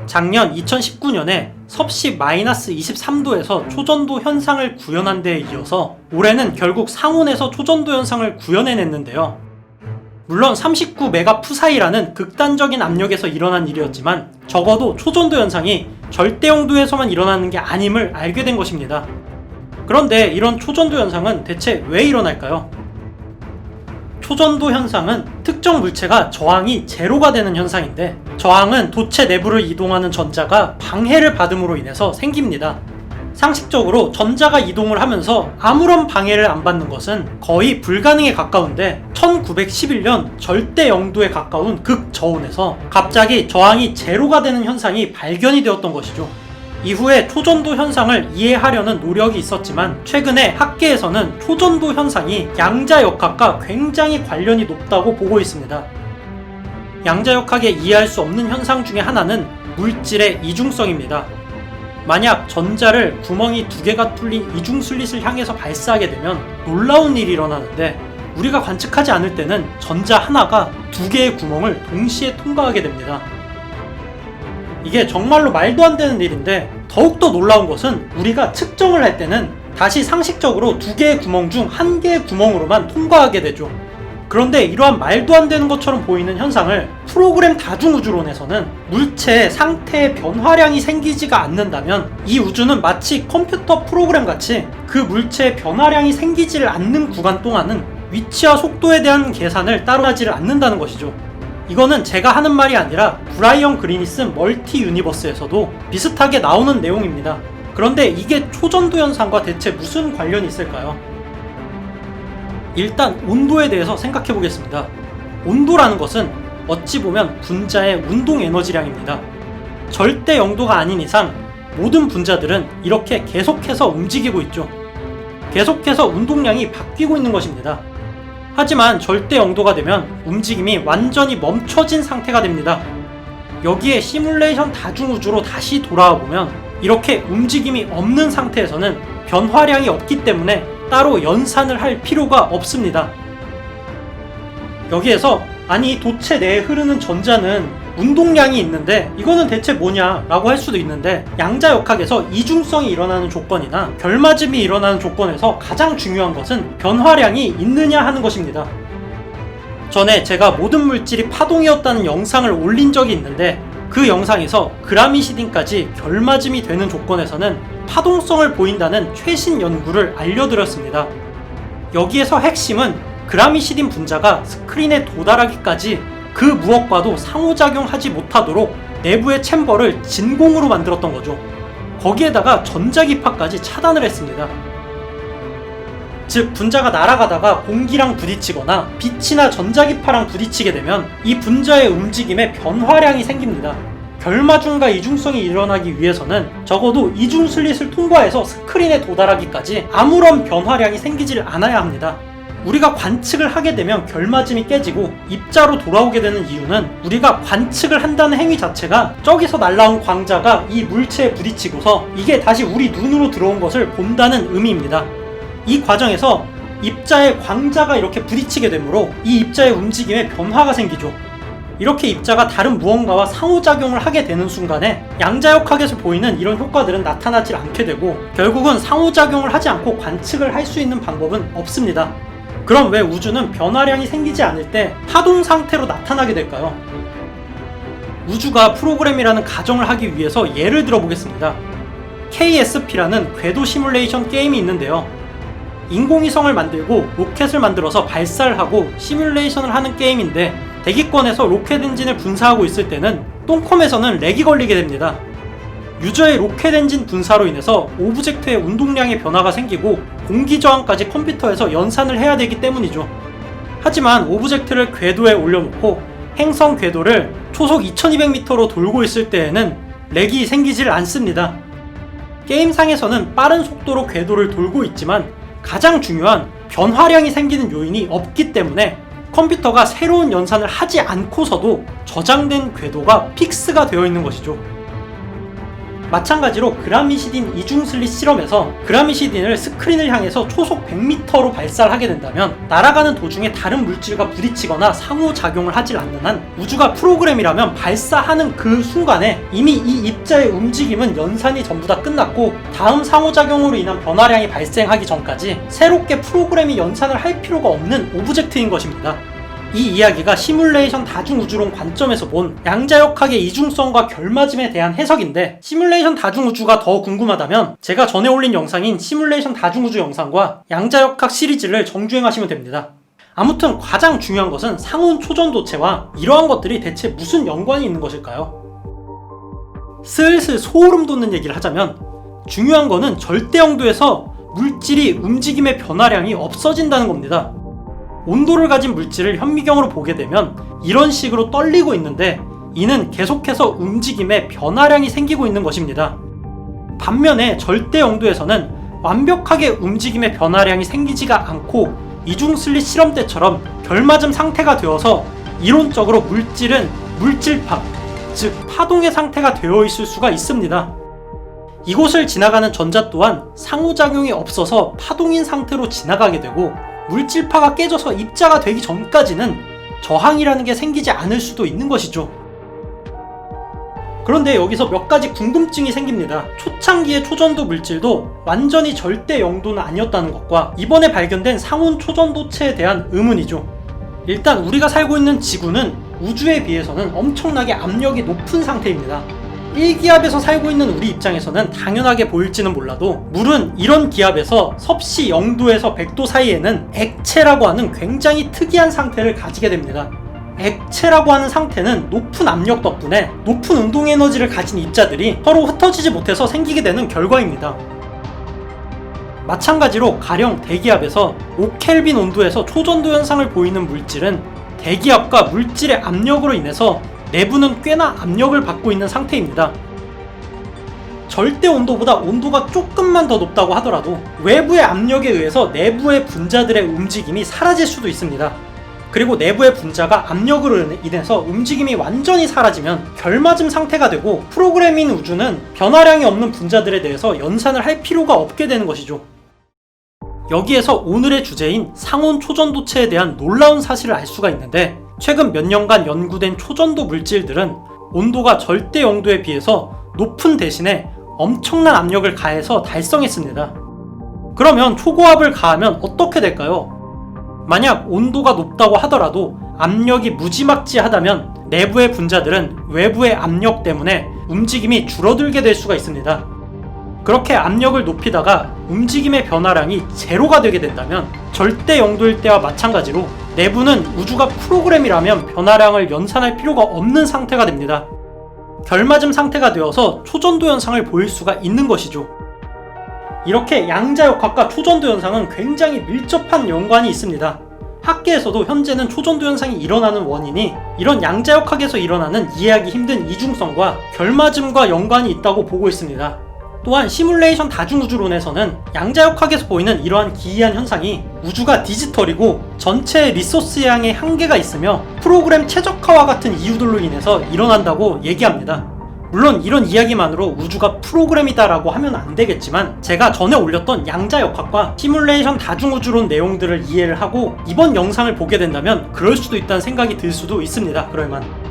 작년 2019년에 섭씨 마이너스 23도에서 초전도 현상을 구현한 데에 이어서 올해는 결국 상온에서 초전도 현상을 구현해냈는데요. 물론 39메가 푸사이라는 극단적인 압력에서 일어난 일이었지만 적어도 초전도 현상이 절대 영도에서만 일어나는 게 아님을 알게 된 것입니다. 그런데 이런 초전도 현상은 대체 왜 일어날까요? 초전도 현상은 특정 물체가 저항이 제로가 되는 현상인데, 저항은 도체 내부를 이동하는 전자가 방해를 받음으로 인해서 생깁니다. 상식적으로 전자가 이동을 하면서 아무런 방해를 안 받는 것은 거의 불가능에 가까운데, 1911년 절대 영도에 가까운 극저온에서 갑자기 저항이 제로가 되는 현상이 발견이 되었던 것이죠. 이후에 초전도 현상을 이해하려는 노력이 있었지만 최근에 학계에서는 초전도 현상이 양자역학과 굉장히 관련이 높다고 보고 있습니다. 양자역학에 이해할 수 없는 현상 중에 하나는 물질의 이중성입니다. 만약 전자를 구멍이 2개가 뚫린 이중슬릿을 향해서 발사하게 되면 놀라운 일이 일어나는데, 우리가 관측하지 않을 때는 전자 하나가 2개의 구멍을 동시에 통과하게 됩니다. 이게 정말로 말도 안 되는 일인데, 더욱더 놀라운 것은 우리가 측정을 할 때는 다시 상식적으로 2개의 구멍 중 1개의 구멍으로만 통과하게 되죠. 그런데 이러한 말도 안 되는 것처럼 보이는 현상을 프로그램 다중우주론에서는 물체의 상태의 변화량이 생기지가 않는다면 이 우주는 마치 컴퓨터 프로그램 같이 그 물체의 변화량이 생기지를 않는 구간 동안은 위치와 속도에 대한 계산을 따로 하지를 않는다는 것이죠. 이거는 제가 하는 말이 아니라 브라이언 그린이 쓴 멀티 유니버스에서도 비슷하게 나오는 내용입니다. 그런데 이게 초전도 현상과 대체 무슨 관련이 있을까요? 일단 온도에 대해서 생각해 보겠습니다. 온도라는 것은 어찌 보면 분자의 운동 에너지량입니다. 절대 영도가 아닌 이상 모든 분자들은 이렇게 계속해서 움직이고 있죠. 계속해서 운동량이 바뀌고 있는 것입니다. 하지만 절대 영도가 되면 움직임이 완전히 멈춰진 상태가 됩니다. 여기에 시뮬레이션 다중우주로 다시 돌아와 보면 이렇게 움직임이 없는 상태에서는 변화량이 없기 때문에 따로 연산을 할 필요가 없습니다. 여기에서 아니 도체 내에 흐르는 전자는 운동량이 있는데 이거는 대체 뭐냐 라고 할 수도 있는데, 양자역학에서 이중성이 일어나는 조건이나 결맞음이 일어나는 조건에서 가장 중요한 것은 변화량이 있느냐 하는 것입니다. 전에 제가 모든 물질이 파동이었다는 영상을 올린 적이 있는데, 그 영상에서 그라미시딘까지 결맞음이 되는 조건에서는 파동성을 보인다는 최신 연구를 알려드렸습니다. 여기에서 핵심은 그라미시딘 분자가 스크린에 도달하기까지 그 무엇과도 상호작용하지 못하도록 내부의 챔버를 진공으로 만들었던 거죠. 거기에다가 전자기파까지 차단을 했습니다. 즉 분자가 날아가다가 공기랑 부딪히거나 빛이나 전자기파랑 부딪히게 되면 이 분자의 움직임에 변화량이 생깁니다. 결마중과 이중성이 일어나기 위해서는 적어도 이중슬릿을 통과해서 스크린에 도달하기까지 아무런 변화량이 생기질 않아야 합니다. 우리가 관측을 하게 되면 결맞음이 깨지고 입자로 돌아오게 되는 이유는 우리가 관측을 한다는 행위 자체가 저기서 날라온 광자가 이 물체에 부딪히고서 이게 다시 우리 눈으로 들어온 것을 본다는 의미입니다. 이 과정에서 입자의 광자가 이렇게 부딪히게 되므로 이 입자의 움직임에 변화가 생기죠. 이렇게 입자가 다른 무언가와 상호작용을 하게 되는 순간에 양자역학에서 보이는 이런 효과들은 나타나질 않게 되고, 결국은 상호작용을 하지 않고 관측을 할 수 있는 방법은 없습니다. 그럼 왜 우주는 변화량이 생기지 않을 때 파동 상태로 나타나게 될까요? 우주가 프로그램이라는 가정을 하기 위해서 예를 들어보겠습니다. KSP라는 궤도 시뮬레이션 게임이 있는데요. 인공위성을 만들고 로켓을 만들어서 발사를 하고 시뮬레이션을 하는 게임인데, 대기권에서 로켓 엔진을 분사하고 있을 때는 똥컴에서는 렉이 걸리게 됩니다. 유저의 로켓 엔진 분사로 인해서 오브젝트의 운동량의 변화가 생기고 공기 저항까지 컴퓨터에서 연산을 해야 되기 때문이죠. 하지만 오브젝트를 궤도에 올려놓고 행성 궤도를 초속 2200m로 돌고 있을 때에는 렉이 생기질 않습니다. 게임상에서는 빠른 속도로 궤도를 돌고 있지만 가장 중요한 변화량이 생기는 요인이 없기 때문에 컴퓨터가 새로운 연산을 하지 않고서도 저장된 궤도가 픽스가 되어 있는 것이죠. 마찬가지로 그라미시딘 이중슬릿 실험에서 그라미시딘을 스크린을 향해서 초속 100m로 발사를 하게 된다면 날아가는 도중에 다른 물질과 부딪히거나 상호작용을 하질 않는 한 우주가 프로그램이라면 발사하는 그 순간에 이미 이 입자의 움직임은 연산이 전부 다 끝났고 다음 상호작용으로 인한 변화량이 발생하기 전까지 새롭게 프로그램이 연산을 할 필요가 없는 오브젝트인 것입니다. 이 이야기가 시뮬레이션 다중우주론 관점에서 본 양자역학의 이중성과 결맞음에 대한 해석인데, 시뮬레이션 다중우주가 더 궁금하다면 제가 전에 올린 영상인 시뮬레이션 다중우주 영상과 양자역학 시리즈를 정주행하시면 됩니다. 아무튼 가장 중요한 것은 상온 초전도체와 이러한 것들이 대체 무슨 연관이 있는 것일까요? 슬슬 소름 돋는 얘기를 하자면 중요한 거는 절대 영도에서 물질이 움직임의 변화량이 없어진다는 겁니다. 온도를 가진 물질을 현미경으로 보게 되면 이런 식으로 떨리고 있는데 이는 계속해서 움직임의 변화량이 생기고 있는 것입니다. 반면에 절대 영도에서는 완벽하게 움직임의 변화량이 생기지가 않고 이중슬릿 실험 때처럼 결맞음 상태가 되어서 이론적으로 물질은 물질파, 즉 파동의 상태가 되어 있을 수가 있습니다. 이곳을 지나가는 전자 또한 상호작용이 없어서 파동인 상태로 지나가게 되고 물질파가 깨져서 입자가 되기 전까지는 저항이라는 게 생기지 않을 수도 있는 것이죠. 그런데 여기서 몇 가지 궁금증이 생깁니다. 초창기의 초전도 물질도 완전히 절대 영도는 아니었다는 것과 이번에 발견된 상온 초전도체에 대한 의문이죠. 일단 우리가 살고 있는 지구는 우주에 비해서는 엄청나게 압력이 높은 상태입니다. 1기압에서 살고 있는 우리 입장에서는 당연하게 보일지는 몰라도 물은 이런 기압에서 섭씨 0도에서 100도 사이에는 액체라고 하는 굉장히 특이한 상태를 가지게 됩니다. 액체라고 하는 상태는 높은 압력 덕분에 높은 운동 에너지를 가진 입자들이 서로 흩어지지 못해서 생기게 되는 결과입니다. 마찬가지로 가령 대기압에서 5켈빈 온도에서 초전도 현상을 보이는 물질은 대기압과 물질의 압력으로 인해서 내부는 꽤나 압력을 받고 있는 상태입니다. 절대 온도보다 온도가 조금만 더 높다고 하더라도 외부의 압력에 의해서 내부의 분자들의 움직임이 사라질 수도 있습니다. 그리고 내부의 분자가 압력으로 인해서 움직임이 완전히 사라지면 결맞음 상태가 되고 프로그램인 우주는 변화량이 없는 분자들에 대해서 연산을 할 필요가 없게 되는 것이죠. 여기에서 오늘의 주제인 상온 초전도체에 대한 놀라운 사실을 알 수가 있는데, 최근 몇 년간 연구된 초전도 물질들은 온도가 절대 영도에 비해서 높은 대신에 엄청난 압력을 가해서 달성했습니다. 그러면 초고압을 가하면 어떻게 될까요? 만약 온도가 높다고 하더라도 압력이 무지막지하다면 내부의 분자들은 외부의 압력 때문에 움직임이 줄어들게 될 수가 있습니다. 그렇게 압력을 높이다가 움직임의 변화량이 제로가 되게 된다면 절대 영도일 때와 마찬가지로 내부는 우주가 프로그램이라면 변화량을 연산할 필요가 없는 상태가 됩니다. 결맞음 상태가 되어서 초전도 현상을 보일 수가 있는 것이죠. 이렇게 양자역학과 초전도 현상은 굉장히 밀접한 연관이 있습니다. 학계에서도 현재는 초전도 현상이 일어나는 원인이 이런 양자역학에서 일어나는 이해하기 힘든 이중성과 결맞음과 연관이 있다고 보고 있습니다. 또한 시뮬레이션 다중우주론에서는 양자역학에서 보이는 이러한 기이한 현상이 우주가 디지털이고 전체 리소스 양에 한계가 있으며 프로그램 최적화와 같은 이유들로 인해서 일어난다고 얘기합니다. 물론 이런 이야기만으로 우주가 프로그램이다라고 하면 안 되겠지만, 제가 전에 올렸던 양자역학과 시뮬레이션 다중우주론 내용들을 이해를 하고 이번 영상을 보게 된다면 그럴 수도 있다는 생각이 들 수도 있습니다. 그럴만.